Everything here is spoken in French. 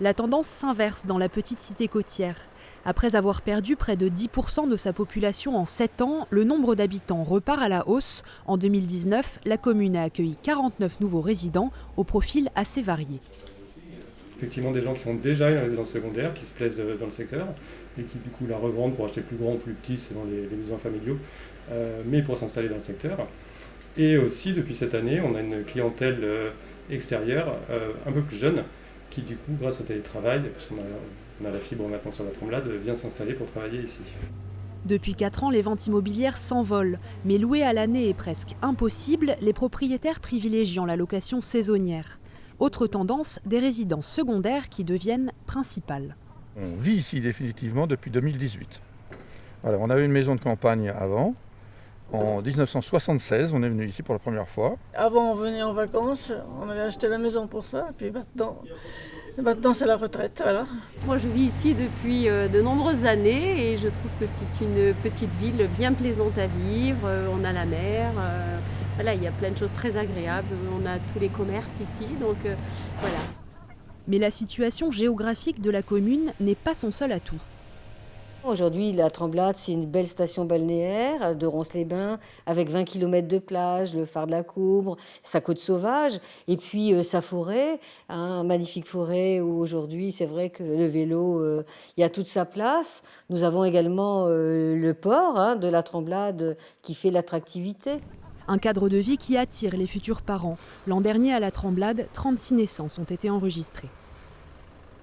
La tendance s'inverse dans la petite cité côtière. Après avoir perdu près de 10% de sa population en 7 ans, le nombre d'habitants repart à la hausse. En 2019, la commune a accueilli 49 nouveaux résidents au profil assez varié. Effectivement, des gens qui ont déjà une résidence secondaire, qui se plaisent dans le secteur et qui du coup la revendent pour acheter plus grand ou plus petit selon les besoins familiaux, mais pour s'installer dans le secteur. Et aussi, depuis cette année, on a une clientèle extérieure, un peu plus jeune, qui du coup, grâce au télétravail, parce qu'on a la fibre maintenant sur la Tremblade, vient s'installer pour travailler ici. Depuis 4 ans, les ventes immobilières s'envolent. Mais louer à l'année est presque impossible, les propriétaires privilégiant la location saisonnière. Autre tendance, des résidences secondaires qui deviennent principales. On vit ici définitivement depuis 2018. Voilà, on avait une maison de campagne avant. En 1976, on est venu ici pour la première fois. Avant, on venait en vacances, on avait acheté la maison pour ça, puis maintenant c'est la retraite. Voilà. Moi, je vis ici depuis de nombreuses années et je trouve que c'est une petite ville bien plaisante à vivre. On a la mer, voilà, il y a plein de choses très agréables. On a tous les commerces ici, donc voilà. Mais la situation géographique de la commune n'est pas son seul atout. Aujourd'hui, la Tremblade, c'est une belle station balnéaire de Ronces-les-Bains avec 20 km de plage, le phare de la Courbe, sa côte sauvage et puis sa forêt, magnifique forêt où aujourd'hui, c'est vrai que le vélo, il y a toute sa place. Nous avons également le port de la Tremblade qui fait l'attractivité. Un cadre de vie qui attire les futurs parents. L'an dernier, à la Tremblade, 36 naissances ont été enregistrées.